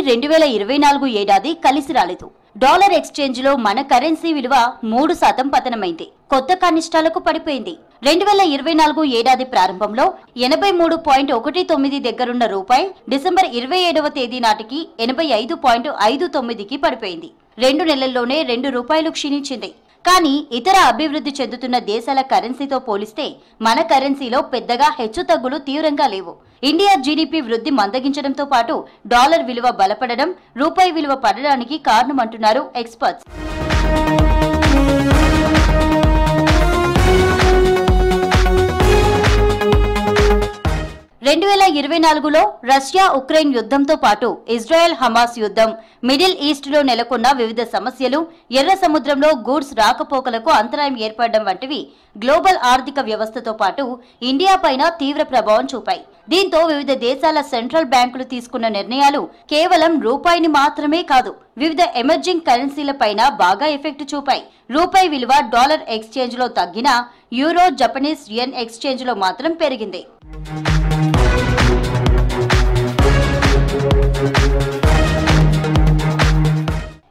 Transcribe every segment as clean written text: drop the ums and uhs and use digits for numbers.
2024 ఏడాది కలిసి రాలేదు. డాలర్ ఎక్స్చేంజ్ లో మన కరెన్సీ విలువ 3% పతనమైంది. కొత్త కనిష్టాలకు పడిపోయింది. 2024 ఏడాది ప్రారంభంలో 83.19 దగ్గరున్న రూపాయి డిసెంబర్ 27వ తేదీ నాటికి 85.59కి పడిపోయింది. 2 నెలల్లోనే 2 రూపాయలు క్షీణించింది. కానీ ఇతర అభివృద్ధి చెందుతున్న దేశాల కరెన్సీతో పోలిస్తే మన కరెన్సీలో పెద్దగా హెచ్చుతగ్గులు తీవ్రంగా లేవు. ఇండియా జీడీపీ వృద్ధి మందగించడంతో పాటు డాలర్ విలువ బలపడడం, రూపాయి విలువ పడడానికి కారణమంటున్నారు ఎక్స్పర్ట్స్. 2024లో రష్యా ఉక్రెయిన్ యుద్ధంతో పాటు ఇజ్రాయెల్ హమాస్ యుద్ధం, మిడిల్ ఈస్ట్ లో నెలకొన్న వివిధ సమస్యలు, ఎర్ర సముద్రంలో గూడ్స్ రాకపోకలకు అంతరాయం ఏర్పడడం వంటివి గ్లోబల్ ఆర్థిక వ్యవస్థతో పాటు ఇండియా పైన తీవ్ర ప్రభావం చూపాయి. దీంతో వివిధ దేశాల సెంట్రల్ బ్యాంకులు తీసుకున్న నిర్ణయాలు కేవలం రూపాయిని మాత్రమే కాదు, వివిధ ఎమర్జింగ్ కరెన్సీల పైన బాగా ఎఫెక్ట్ చూపాయి. రూపాయి విలువ డాలర్ ఎక్స్చేంజ్ లో తగ్గినా యూరో, జపనీస్ యెన్ ఎక్స్చేంజ్ లో మాత్రం పెరిగింది.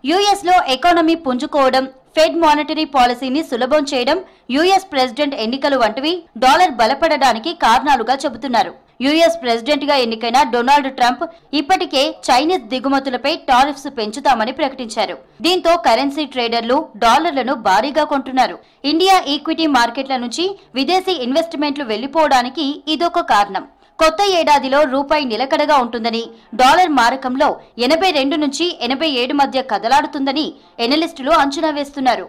యుఎస్ లో ఎకానమీ పుంజుకోవడం, ఫెడ్ మానిటరీ పాలసీని సులభం చేయడం, యుఎస్ ప్రెసిడెంట్ ఎన్నికలు వంటివి డాలర్ బలపడడానికి కారణాలుగా చెబుతున్నారు. యుఎస్ ప్రెసిడెంట్ గా ఎన్నికైన డొనాల్డ్ ట్రంప్ ఇప్పటికే చైనీస్ దిగుమతులపై టారిఫ్స్ పెంచుతామని ప్రకటించారు. దీంతో కరెన్సీ ట్రేడర్లు డాలర్లను భారీగా కొంటున్నారు. ఇండియా ఈక్విటీ మార్కెట్ల నుంచి విదేశీ ఇన్వెస్ట్మెంట్లు వెళ్లిపోవడానికి ఇదొక కారణం. కొత్త ఏడాదిలో రూపాయి నిలకడగా ఉంటుందని, డాలర్ మారకంలో 82 నుంచి 87 మధ్య కదలాడుతుందని ఎనలిస్టులు అంచనా వేస్తున్నారు.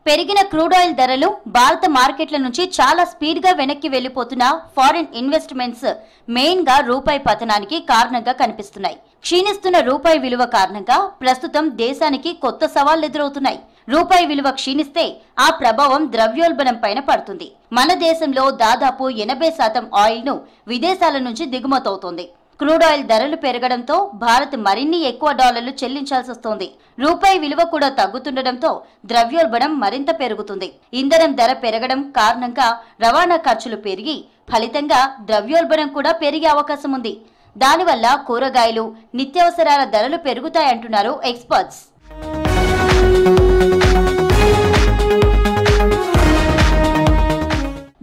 పెరిగిన క్రూడ్ ఆయిల్ ధరలు భారత మార్కెట్ల నుంచి చాలా స్పీడ్ గా వెనక్కి వెళ్లిపోతున్న ఫారిన్ ఇన్వెస్ట్మెంట్స్ మెయిన్ గా రూపాయి పతనానికి కారణంగా కనిపిస్తున్నాయి. క్షీణిస్తున్న రూపాయి విలువ కారణంగా ప్రస్తుతం దేశానికి కొత్త సవాళ్లు ఎదురవుతున్నాయి. రూపాయి విలువ క్షీణిస్తే ఆ ప్రభావం ద్రవ్యోల్బణం పైన పడుతుంది. మన దేశంలో దాదాపు 80% ఆయిల్ ను విదేశాల నుంచి దిగుమతవుతోంది. క్రూడ్ ఆయిల్ ధరలు పెరగడంతో భారత్ మరిన్ని ఎక్కువ డాలర్లు చెల్లించాల్సి వస్తోంది. రూపాయి విలువ కూడా తగ్గుతుండటంతో ద్రవ్యోల్బణం మరింత పెరుగుతుంది. ఇంధనం ధర పెరగడం కారణంగా రవాణా ఖర్చులు పెరిగి ఫలితంగా ద్రవ్యోల్బణం కూడా పెరిగే అవకాశం ఉంది. దానివల్ల కూరగాయలు, నిత్యావసరాల ధరలు పెరుగుతాయంటున్నారు ఎక్స్పర్ట్స్.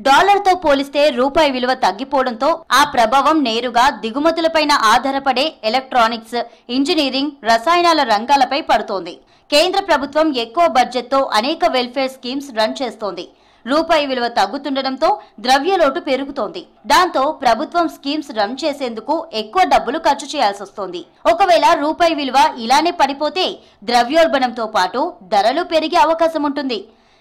డాలర్ తో పోలిస్తే రూపాయి విలువ తగ్గిపోవడంతో ఆ ప్రభావం నేరుగా దిగుమతులపైన ఆధారపడే ఎలక్ట్రానిక్స్, ఇంజనీరింగ్, రసాయనాల రంగాలపై పడుతోంది. కేంద్ర ప్రభుత్వం ఎక్కువ బడ్జెట్తో అనేక వెల్ఫేర్ స్కీమ్స్ రన్ చేస్తోంది. రూపాయి విలువ తగ్గుతుండటంతో ద్రవ్యలోటు పెరుగుతోంది. దాంతో ప్రభుత్వం స్కీమ్స్ రన్ చేసేందుకు ఎక్కువ డబ్బులు ఖర్చు చేయాల్సి వస్తోంది. ఒకవేళ రూపాయి విలువ ఇలానే పడిపోతే ద్రవ్యోల్బణంతో పాటు ధరలు పెరిగే అవకాశం ఉంటుంది.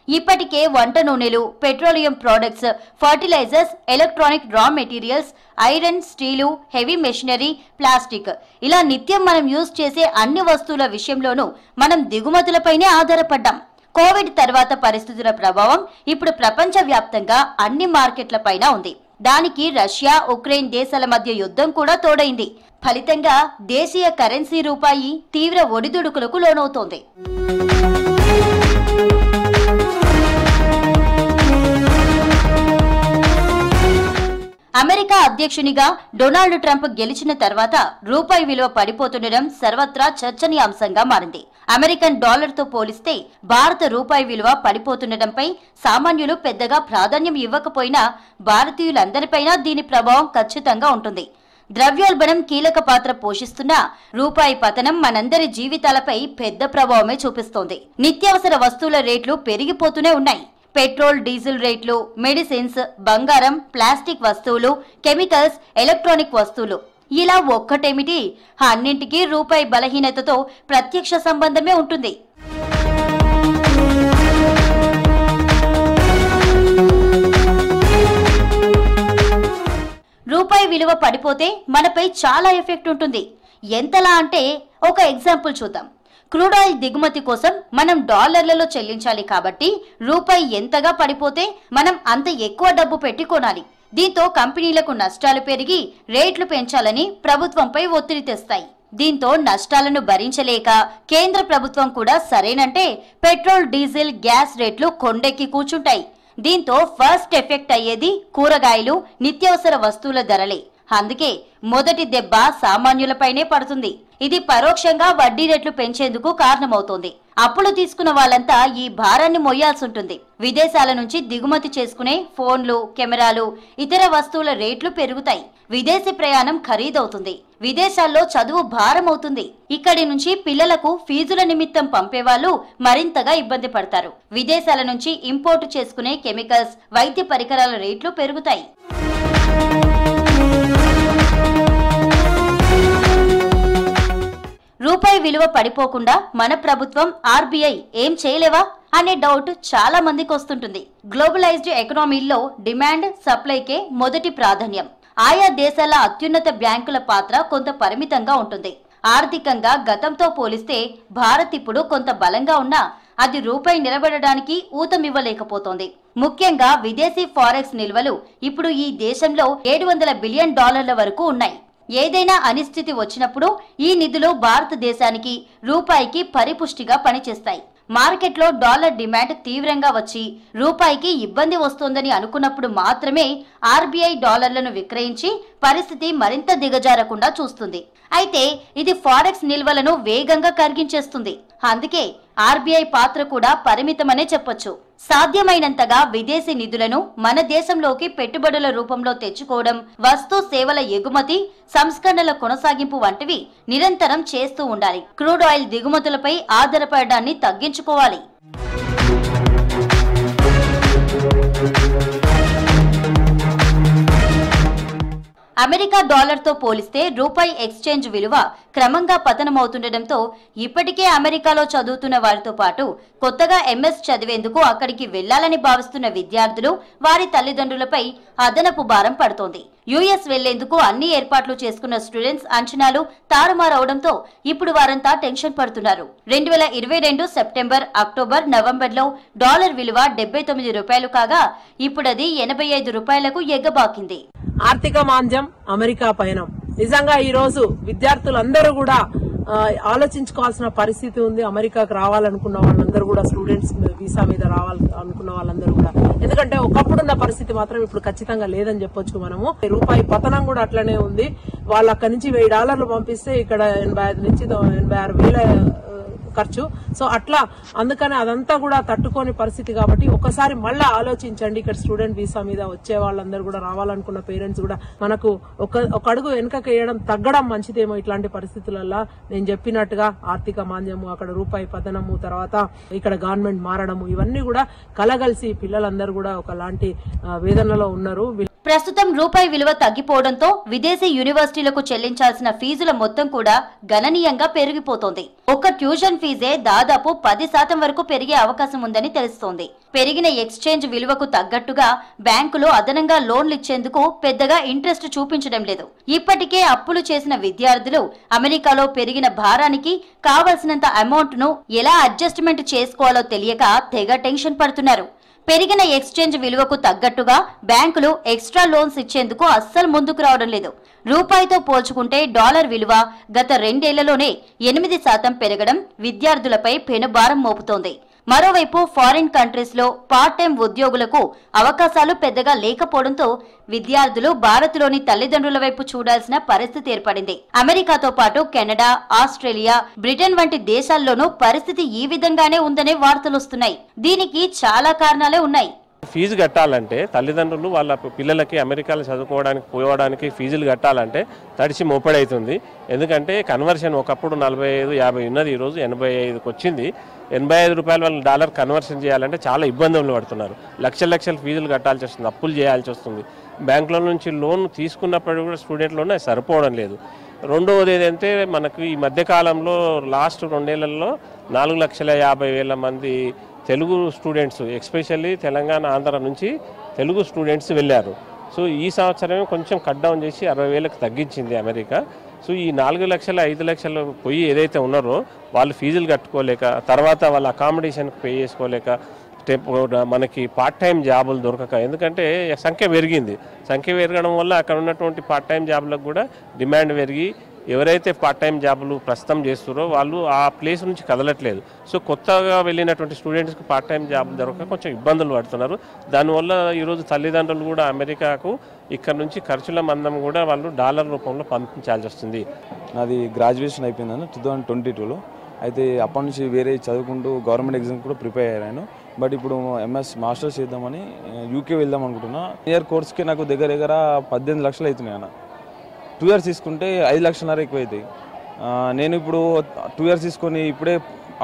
ఇప్పటికే వంట నూనెలు, petroleum products, fertilisers, electronic raw materials, iron, steel, heavy machinery, plastic ఇలా నిత్యం మనం యూజ్ చేసే అన్ని వస్తువుల విషయంలోనూ మనం దిగుమతులపైనే ఆధారపడ్డాం. కోవిడ్ తర్వాత పరిస్థితుల ప్రభావం ఇప్పుడు ప్రపంచ వ్యాప్తంగా అన్ని మార్కెట్ల పైన ఉంది. దానికి రష్యా, ఉక్రెయిన్ దేశాల మధ్య యుద్ధం కూడా తోడైంది. ఫలితంగా దేశీయ కరెన్సీ రూపాయి తీవ్ర ఒడిదుడుకులకు లోనవుతోంది. అమెరికా అధ్యక్షునిగా డొనాల్డ్ ట్రంప్ గెలిచిన తర్వాత రూపాయి విలువ పడిపోతుండడం సర్వత్రా చర్చనీయాంశంగా మారింది. అమెరికన్ డాలర్ తో పోలిస్తే భారత రూపాయి విలువ పడిపోతుండటంపై సామాన్యులు పెద్దగా ప్రాధాన్యం ఇవ్వకపోయినా భారతీయులందరిపైనా దీని ప్రభావం ఖచ్చితంగా ఉంటుంది. ద్రవ్యోల్బణం కీలక పాత్ర పోషిస్తున్న రూపాయి పతనం మనందరి జీవితాలపై పెద్ద ప్రభావమే చూపిస్తోంది. నిత్యావసర వస్తువుల రేట్లు పెరిగిపోతూనే ఉన్నాయి. పెట్రోల్, డీజిల్ రేట్లు, మెడిసిన్స్, బంగారం, ప్లాస్టిక్ వస్తువులు, కెమికల్స్, ఎలక్ట్రానిక్ వస్తువులు ఇలా ఒక్కటేమిటి, అన్నింటికీ రూపాయి బలహీనతతో ప్రత్యక్ష సంబంధమే ఉంటుంది. రూపాయి విలువ పడిపోతే మనపై చాలా ఎఫెక్ట్ ఉంటుంది. ఎంతలా అంటే ఒక ఎగ్జాంపుల్ చూద్దాం. క్రూడ్ ఆయిల్ దిగుమతి కోసం మనం డాలర్లలో చెల్లించాలి కాబట్టి రూపాయి ఎంతగా పడిపోతే మనం అంత ఎక్కువ డబ్బు పెట్టి కొనాలి. దీంతో కంపెనీలకు నష్టాలు పెరిగి రేట్లు పెంచాలని ప్రభుత్వంపై ఒత్తిడి తెస్తాయి. దీంతో నష్టాలను భరించలేక కేంద్ర ప్రభుత్వం కూడా సరేనంటే పెట్రోల్, డీజిల్, గ్యాస్ రేట్లు కొండెక్కి కూర్చుంటాయి. దీంతో ఫస్ట్ ఎఫెక్ట్ అయ్యేది కూరగాయలు, నిత్యావసర వస్తువుల ధరలే. అందుకే మొదటి దెబ్బ సామాన్యులపైనే పడుతుంది. ఇది పరోక్షంగా వడ్డీ రేట్లు పెంచేందుకు కారణమవుతోంది. అప్పులు తీసుకున్న వాళ్ళంతా ఈ భారాన్ని మోయాల్సి ఉంటుంది. విదేశాల నుంచి దిగుమతి చేసుకునే ఫోన్లు, కెమెరాలు, ఇతర వస్తువుల రేట్లు పెరుగుతాయి. విదేశీ ప్రయాణం ఖరీదవుతుంది. విదేశాల్లో చదువు భారం అవుతుంది. ఇక్కడి నుంచి పిల్లలకు ఫీజుల నిమిత్తం పంపేవాళ్ళు మరింతగా ఇబ్బంది పడతారు. విదేశాల నుంచి ఇంపోర్టు చేసుకునే కెమికల్స్, వైద్య పరికరాల రేట్లు పెరుగుతాయి. రూపాయి విలువ పడిపోకుండా మన ప్రభుత్వం ఆర్బీఐ ఏం చేయలేవా అనే డౌట్ చాలా మందికి వస్తుంటుంది. గ్లోబలైజ్డ్ ఎకనామీల్లో డిమాండ్ సప్లైకే మొదటి ప్రాధాన్యం. ఆయా దేశాల అత్యున్నత బ్యాంకుల పాత్ర కొంత పరిమితంగా ఉంటుంది. ఆర్థికంగా గతంతో పోలిస్తే భారత్ ఇప్పుడు కొంత బలంగా ఉన్నా అది రూపాయి నిలబడడానికి ఊతమివ్వలేకపోతోంది. ముఖ్యంగా విదేశీ ఫారెక్స్ నిల్వలు ఇప్పుడు ఈ దేశంలో $700 బిలియన్ వరకు ఉన్నాయి. ఏదైనా అనిశ్చితి వచ్చినప్పుడు ఈ నిధులు భారతదేశానికి, రూపాయికి పరిపుష్టిగా పనిచేస్తాయి. మార్కెట్లో డాలర్ డిమాండ్ తీవ్రంగా వచ్చి రూపాయికి ఇబ్బంది వస్తోందని అనుకున్నప్పుడు మాత్రమే ఆర్బీఐ డాలర్లను విక్రయించి పరిస్థితి మరింత దిగజారకుండా చూస్తుంది. అయితే ఇది ఫారెక్స్ నిల్వలను వేగంగా కరిగించేస్తుంది. అందుకే ఆర్బీఐ పాత్ర కూడా పరిమితమనే చెప్పొచ్చు. సాధ్యమైనంతగా విదేశీ నిధులను మన దేశంలోకి పెట్టుబడుల రూపంలో తెచ్చుకోవడం, వస్తు సేవల ఎగుమతి, సంస్కరణల కొనసాగింపు వంటివి నిరంతరం చేస్తూ ఉండాలి. క్రూడ్ ఆయిల్ దిగుమతులపై ఆధారపడడాన్ని తగ్గించుకోవాలి. అమెరికా డాలర్తో పోలిస్తే రూపాయి ఎక్స్చేంజ్ విలువ క్రమంగా పతనమవుతుండటంతో ఇప్పటికే అమెరికాలో చదువుతున్న వారితో పాటు కొత్తగా ఎంఎస్ చదివేందుకు అక్కడికి వెళ్లాలని భావిస్తున్న విద్యార్థులు, వారి తల్లిదండ్రులపై అదనపు భారం పడుతోంది. యుఎస్ వెళ్లేందుకు అన్ని ఏర్పాట్లు చేసుకున్న స్టూడెంట్స్ అంచనాలు తారుమారవడంతో ఇప్పుడు వారంతా టెన్షన్ పడుతున్నారు. 2022 సెప్టెంబర్, అక్టోబర్, నవంబర్లో డాలర్ విలువ $79 కాగా ఇప్పుడది $85కు ఎగ్గబాకింది. ఆర్థిక మాంద్యం, అమెరికా పయనం నిజంగా ఈ రోజు విద్యార్థులందరూ కూడా ఆలోచించుకోవాల్సిన పరిస్థితి ఉంది. అమెరికాకు రావాలనుకున్న వాళ్ళందరూ కూడా, స్టూడెంట్స్ వీసా మీద రావాలనుకున్న వాళ్ళందరూ కూడా, ఎందుకంటే ఒకప్పుడున్న పరిస్థితి మాత్రం ఇప్పుడు ఖచ్చితంగా లేదని చెప్పొచ్చు మనము. రూపాయి పతనం కూడా అట్లనే ఉంది. వాళ్ళు అక్కడి నుంచి $1000 పంపిస్తే ఇక్కడ 85 నుంచి 86,000 ఖర్చు. సో అట్లా అందుకని అదంతా కూడా తట్టుకోని పరిస్థితి కాబట్టి ఒకసారి మళ్ళా ఆలోచించండి. ఇక్కడ స్టూడెంట్ వీసా మీద వచ్చే వాళ్ళందరూ కూడా, రావాలనుకున్న పేరెంట్స్ కూడా మనకు ఒక అడుగు వెనుకకు వేయడం, తగ్గడం మంచిదేమో ఇట్లాంటి పరిస్థితులలో. నేను చెప్పినట్టుగా ఆర్థిక మాంద్యము, అక్కడ రూపాయి పతనము, తర్వాత ఇక్కడ గవర్నమెంట్ మారడము, ఇవన్నీ కూడా కలగలిసి పిల్లలందరూ కూడా ఒకలాంటి వేదనలో ఉన్నారు. ప్రస్తుతం రూపాయి విలువ తగ్గిపోవడంతో విదేశీ యూనివర్సిటీలకు చెల్లించాల్సిన ఫీజుల మొత్తం కూడా గణనీయంగా పెరిగిపోతోంది. ఒక్క ట్యూషన్ ఫీజే దాదాపు 10% వరకు పెరిగే అవకాశం ఉందని తెలుస్తోంది. పెరిగిన ఎక్స్చేంజ్ విలువకు తగ్గట్టుగా బ్యాంకులు అదనంగా లోన్లు ఇచ్చేందుకు పెద్దగా ఇంట్రెస్ట్ చూపించడం లేదు. ఇప్పటికే అప్పులు చేసిన విద్యార్థులు అమెరికాలో పెరిగిన భారానికి కావలసినంత అమౌంట్ ను ఎలా అడ్జస్ట్మెంట్ చేసుకోవాలో తెలియక తెగ టెన్షన్ పడుతున్నారు. పెరిగిన ఎక్స్చేంజ్ విలువకు తగ్గట్టుగా బ్యాంకులు ఎక్స్ట్రా లోన్స్ ఇచ్చేందుకు అస్సలు ముందుకు రావడం లేదు. రూపాయితో పోల్చుకుంటే డాలర్ విలువ గత 2 ఏళ్లలోనే 8% పెరగడం విద్యార్థులపై పెనుభారం మోపుతోంది. మరోవైపు ఫారిన్ కంట్రీస్ లో పార్ట్ టైం ఉద్యోగులకు అవకాశాలు పెద్దగా లేకపోవడంతో విద్యార్థులు భారత్లోని తల్లిదండ్రుల వైపు చూడాల్సిన పరిస్థితి ఏర్పడింది. అమెరికాతో పాటు కెనడా, ఆస్ట్రేలియా, బ్రిటన్ వంటి దేశాల్లోనూ పరిస్థితి ఈ విధంగానే ఉందనే వార్తలొస్తున్నాయి. దీనికి చాలా కారణాలే ఉన్నాయి. ఫీజు కట్టాలంటే తల్లిదండ్రులు వాళ్ళ పిల్లలకి అమెరికాలో చదువుకోవడానికి పోవడానికి ఫీజులు కట్టాలంటే తడిచి మోపడవుతుంది. ఎందుకంటే కన్వర్షన్ ఒకప్పుడు 45-50 ఉన్నది, ఈరోజు 85కి వచ్చింది. $85 వాళ్ళ డాలర్ కన్వర్షన్ చేయాలంటే చాలా ఇబ్బందులు పడుతున్నారు. లక్షల ఫీజులు కట్టాల్సి వస్తుంది, అప్పులు చేయాల్సి వస్తుంది. బ్యాంకుల నుంచి లోన్ తీసుకున్నప్పుడు కూడా స్టూడెంట్ లోన్ సరిపోవడం లేదు. రెండవది ఏదంటే మనకు ఈ మధ్యకాలంలో లాస్ట్ 2 ఏళ్లలో 4,50,000 మంది తెలుగు స్టూడెంట్స్, ఎస్పెషల్లీ తెలంగాణ, ఆంధ్ర నుంచి తెలుగు స్టూడెంట్స్ వెళ్ళారు. సో ఈ సంవత్సరమే కొంచెం కట్ డౌన్ చేసి 60,000కి తగ్గించింది అమెరికా. సో ఈ 4 లక్షలు 5 లక్షలు పోయి ఏదైతే ఉన్నారో వాళ్ళు ఫీజులు కట్టుకోలేక, తర్వాత వాళ్ళ అకామిడేషన్కి పే చేసుకోలేక, మనకి పార్ట్ టైం జాబులు దొరకక, ఎందుకంటే సంఖ్య పెరిగింది. సంఖ్య పెరగడం వల్ల అక్కడ ఉన్నటువంటి పార్ట్ టైం జాబులకు కూడా డిమాండ్ పెరిగి ఎవరైతే పార్ట్ టైం జాబులు ప్రస్తుతం చేస్తున్నారో వాళ్ళు ఆ ప్లేస్ నుంచి కదలట్లేదు. సో కొత్తగా వెళ్ళినటువంటి స్టూడెంట్స్కి పార్ట్ టైం జాబులు దొరక కొంచెం ఇబ్బందులు పడుతున్నారు. దానివల్ల ఈరోజు తల్లిదండ్రులు కూడా అమెరికాకు ఇక్కడ నుంచి ఖర్చుల మందం కూడా వాళ్ళు డాలర్ రూపంలో పంపించాల్సి వస్తుంది. నాది గ్రాడ్యుయేషన్ అయిపోయిందని 2022లో. అయితే అప్పటి నుంచి వేరే చదువుకుంటూ గవర్నమెంట్ ఎగ్జామ్ కూడా ప్రిపేర్ అయ్యాను. బట్ ఇప్పుడు ఎంఎస్ మాస్టర్స్ చేద్దామని యూకే వెళ్దాం అనుకుంటున్నా. ఇయర్ కోర్స్కి నాకు దగ్గర 18 లక్షలు అవుతున్నాయి అన్న. 2 ఇయర్స్ తీసుకుంటే 5 లక్షలన్నర ఎక్కువ అవుతాయి. నేను ఇప్పుడు 2 ఇయర్స్ తీసుకొని ఇప్పుడే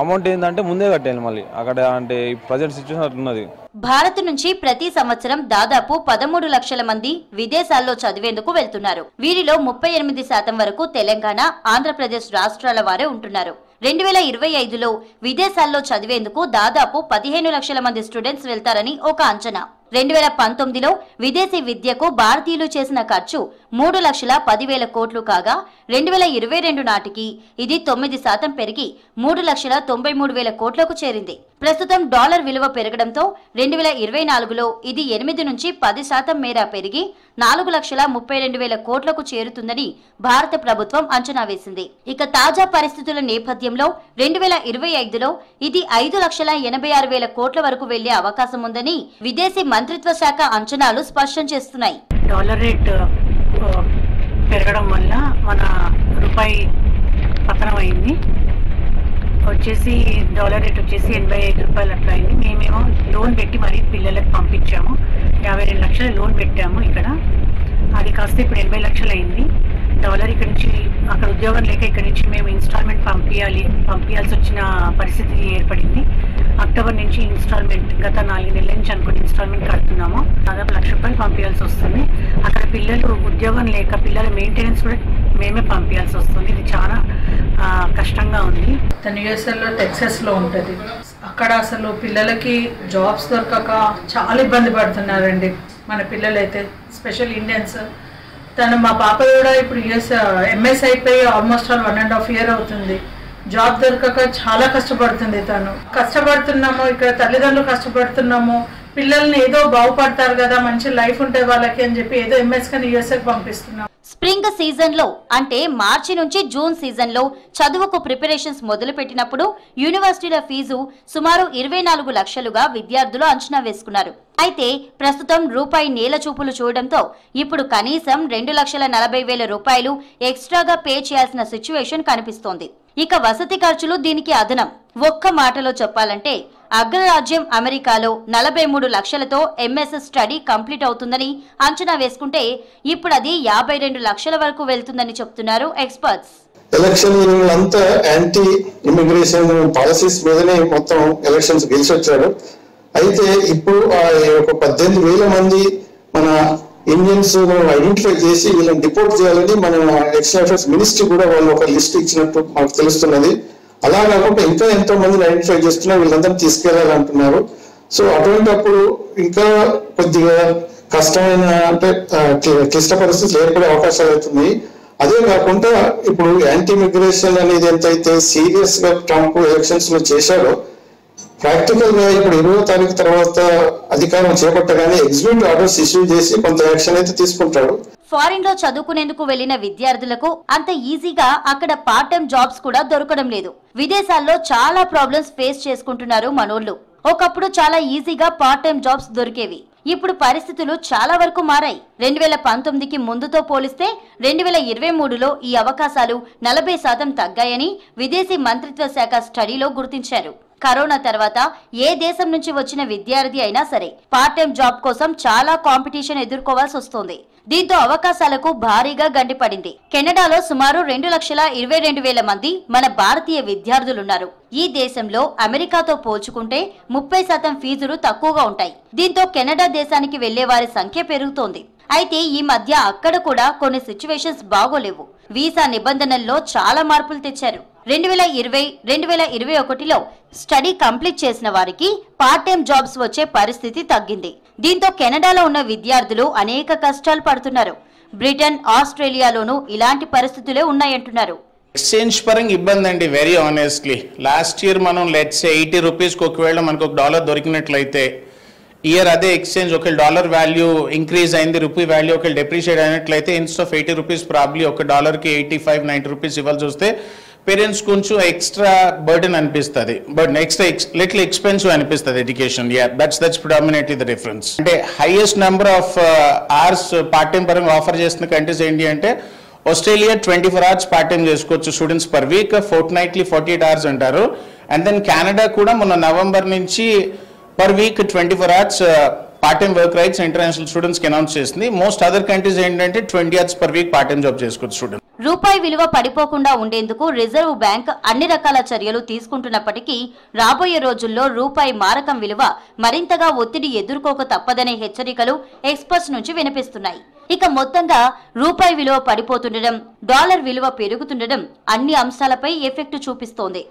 అమౌంట్ ఏంటంటే ముందే కట్టాను మళ్ళీ అక్కడ, అంటే ప్రజెంట్ సిచ్యువేషన్ అట్లున్నది. భారత్ నుంచి ప్రతి సంవత్సరం దాదాపు 13 లక్షల మంది విదేశాల్లో చదివేందుకు వెళ్తున్నారు. వీరిలో 38% వరకు తెలంగాణ, ఆంధ్రప్రదేశ్ రాష్ట్రాల వారే ఉంటున్నారు. 2025లో విదేశాల్లో చదివేందుకు దాదాపు 15 లక్షల మంది స్టూడెంట్స్ వెళ్తారని ఒక అంచనా. 2019లో విదేశీ విద్యకు భారతీయులు చేసిన ఖర్చు 3,10,000 కోట్లు కాగా 2022 నాటికి ఇది 9% పెరిగి 3,93,000 కోట్లకు చేరింది. ప్రస్తుతం డాలర్ విలువ పెరగడంతో 2024లో ఇది 8 నుంచి 10% మేర పెరిగి 4,32,000 కోట్లకు చేరుతుందని భారత ప్రభుత్వం అంచనా వేసింది. ఇక తాజా పరిస్థితుల నేపథ్యంలో 2025లో ఇది 5,86,000 కోట్ల వరకు వెళ్లే అవకాశం ఉందని విదేశీ మంత్రిత్వ శాఖ అంచనాలు స్పష్టం చేస్తున్నాయి. డాలర్ రేట్ పెరగడం వల్ల మన రూపాయి పతనమైంది. వచ్చేసి డాలర్ రేట్ వచ్చేసి 85 రూపాయలు అట్లా అయింది. మేమేమో లోన్ పెట్టి మరీ పిల్లలకు పంపించాము. 52 లక్షల లోన్ పెట్టాము ఇక్కడ. అది కాస్త ఇప్పుడు 80 లక్షలు అయింది. డాలర్ ఇక్కడ నుంచి అక్కడ ఉద్యోగం లేక ఇక్కడ నుంచి మేము ఇన్స్టాల్మెంట్ పంపించాల్సి వచ్చిన పరిస్థితి ఏర్పడింది. అక్టోబర్ నుంచి ఇన్స్టాల్మెంట్ గత 4 నెలల నుంచి అనుకుని ఇన్స్టాల్మెంట్ కడుతున్నాము. దాదాపు 1 లక్ష రూపాయలు పంపించాల్సి వస్తుంది. అక్కడ పిల్లలు ఉద్యోగం లేక పిల్లల మెయింటెనెన్స్ కూడా మేమే పంపించాల్సి వస్తుంది. ఇది చాలా కష్టంగా ఉంది. తను యుఎస్ఏలో టెక్సాస్లో ఉంటుంది. అక్కడ అసలు పిల్లలకి జాబ్స్ దొరకక చాలా ఇబ్బంది పడుతున్నారండి మన పిల్లలైతే, స్పెషల్ ఇండియన్స్. మా పాప కూడా ఇప్పుడు ఎంఎస్ అయిపోయి ఆల్మోస్ట్ 1.5 years అవుతుంది. జాబ్ దొరకక చాలా కష్టపడుతుంది. కష్టపడుతున్నాము, ఇక్కడ తల్లిదండ్రులు కష్టపడుతున్నాము. పిల్లల్ని ఏదో బాగుపడతారు కదా, మంచి లైఫ్ ఉంటే వాళ్ళకి అని చెప్పి ఏదో ఎంఎస్ కానీ యూఎస్ఏకి పంపిస్తున్నాం. స్ప్రింగ్ సీజన్ లో అంటే మార్చి నుంచి జూన్ సీజన్ లో చదువుకు ప్రిపరేషన్స్ మొదలు పెట్టినప్పుడు యూనివర్సిటీల ఫీజు సుమారు 24 లక్షలుగా విద్యార్థులు అంచనా వేసుకున్నారు. అయితే ప్రస్తుతం రూపాయి నేల చూపులు చూడడంతో ఇప్పుడు కనీసం 2,40,000 రూపాయలు ఎక్స్ట్రాగా పే చేయాల్సిన సిచ్యువేషన్ కనిపిస్తోంది. ఇక వసతి ఖర్చులు దీనికి అదనం. ఒక్క మాటలో చెప్పాలంటే అగ్రరాజ్యం అమెరికాలో 43 లక్షలతో ఎంఎస్ స్టడీ కంప్లీట్ అవుతుందని అంచనా వేసుకుంటే ఇప్పుడు అది 52 లక్షల వరకు వెళ్తుందని చెప్తున్నారు ఎక్స్పర్ట్స్. ఎలక్షన్ అంతా యాంటీ ఇమిగ్రేషన్ పాలసీస్ మీదనే మొత్తం ఎలక్షన్స్ గెలిచి వచ్చాడు. అయితే ఇప్పుడు ఒక 18,000 మంది మన ఇండియన్స్ ఐడెంటిఫై చేసి వీళ్ళని డిపోర్ట్ చేయాలని మన ఎక్స్టర్నల్ అఫైర్స్ మినిస్ట్రీ కూడా వాళ్ళు ఒక లిస్ట్ ఇచ్చినట్టు మనకు తెలుస్తున్నది. అలా కాకుండా ఇంకా ఎంతో మందిని ఐడెంటిఫై చేస్తున్నారు, వీళ్ళందరూ తీసుకెళ్లాలంటున్నారు. సో అటువంటిప్పుడు ఇంకా కొద్దిగా కష్టమైన అంటే క్లిష్ట పరిస్థితులు ఏర్పడే అవకాశాలు అవుతున్నాయి. అదే కాకుండా ఇప్పుడు యాంటీ ఇమిగ్రేషన్ అనేది ఎంతైతే సీరియస్ గా ట్రంప్ ఎలక్షన్స్ లో చేశాడో, ప్రాక్టికల్ గా ఇప్పుడు 20వ తారీఖు తర్వాత అధికారం చేపట్టగానే ఎగ్జిక్యూటివ్ ఆర్డర్స్ ఇష్యూ చేసి కొంత యాక్షన్ అయితే తీసుకుంటాడు. ఫారిన్ లో చదువుకునేందుకు వెళ్లిన విద్యార్థులకు అంత ఈజీగా అక్కడ పార్ట్ టైం జాబ్స్ కూడా దొరకడం లేదు. విదేశాల్లో చాలా ప్రాబ్లమ్స్ ఫేస్ చేసుకుంటున్నారు మనోళ్ళు. ఒకప్పుడు చాలా ఈజీగా పార్ట్ టైం జాబ్స్ దొరికేవి. ఇప్పుడు పరిస్థితులు చాలా వరకు మారాయి. 2019కి ముందుతో పోలిస్తే 2023లో ఈ అవకాశాలు 40% తగ్గాయని విదేశీ మంత్రిత్వ శాఖ స్టడీలో గుర్తించారు. కరోనా తర్వాత ఏ దేశం నుంచి వచ్చిన విద్యార్థి అయినా సరే పార్ట్ టైం జాబ్ కోసం చాలా కాంపిటీషన్ ఎదుర్కోవాల్సి వస్తోంది. దీంతో అవకాశాలకు భారీగా గండిపడింది. కెనడాలో సుమారు 2,22,000 మంది మన భారతీయ విద్యార్థులున్నారు. ఈ దేశంలో అమెరికాతో పోల్చుకుంటే 30% ఫీజులు తక్కువగా ఉంటాయి. దీంతో కెనడా దేశానికి వెళ్లే వారి సంఖ్య పెరుగుతోంది. అయితే ఈ మధ్య అక్కడ కూడా కొన్ని సిచ్యువేషన్స్ బాగోలేవు. వీసా నిబంధనల్లో చాలా మార్పులు తెచ్చారు. 2020, 2021లో స్టడీ కంప్లీట్ చేసిన వారికి పార్ట్ టైం జాబ్స్ వచ్చే పరిస్థితి తగ్గింది. దీంతో కెనడాలో ఉన్న విద్యార్థులు అనేక కష్టాలు పడుతున్నారు. బ్రిటన్, ఆస్ట్రేలియాలోనూ ఇలాంటి పరిస్థితులే ఉన్నాయంటున్నారు. ఎక్స్చేంజ్ పరంగా ఇబ్బంది అండి, వెరీ ఆనెస్ట్లీ. లాస్ట్ ఇయర్ మనం లెట్స్ 80 రూపీస్కి ఒకవేళ మనకు $1 దొరికినట్లయితే ఇయర్ అదే ఎక్స్చేంజ్ ఒకవేళ డాలర్ వాల్యూ ఇంక్రీజ్ అయింది, రూపీ వాల్యూ ఒకవేళ డెప్రిషియేట్ అయినట్లయితే ఇన్స్టెడ్ ఆఫ్ 80 రూపీస్ ప్రాబ్లీ ఒక డాలర్కి 85-90 రూపీస్ ఇవ్వాల్సి వస్తే పేరెంట్స్ కొంచెం ఎక్స్ట్రా బర్డెన్ అనిపిస్తుంది, బట్ నెక్స్ట్ లిటిల్ ఎక్స్పెన్సివ్ అనిపిస్తుంది education. That's predominantly the difference. అంటే highest number of hours part time పరంగా ఆఫర్ చేస్తున్న కంట్రీస్ ఏంటి అంటే ఆస్ట్రేలియా 24 hours పార్ట్ టైం చేసుకోవచ్చు students per week, fort nightly 48 hours అంటారు. అండ్ దెన్ కెనడా కూడా మొన్న నవంబర్ నుంచి per week 24 hours part time work rights international students కి అనౌన్స్ చేసింది. మోస్ట్ అదర్ కంట్రీస్ ఏంటంటే 20 hours per week part time job చేసుకోవచ్చు student. రూపాయి విలువ పడిపోకుండా ఉండేందుకు రిజర్వ్ బ్యాంక్ అన్ని రకాల చర్యలు తీసుకుంటున్నప్పటికీ రాబోయే రోజుల్లో రూపాయి మారకం విలువ మరింతగా ఒత్తిడి ఎదుర్కోక తప్పదనే హెచ్చరికలు ఎక్స్పర్ట్స్ నుంచి వినిపిస్తున్నాయి. ఇక మొత్తంగా రూపాయి విలువ పడిపోతుండడం, డాలర్ విలువ పెరుగుతుండడం అన్ని అంశాలపై ఎఫెక్ట్ చూపిస్తోంది.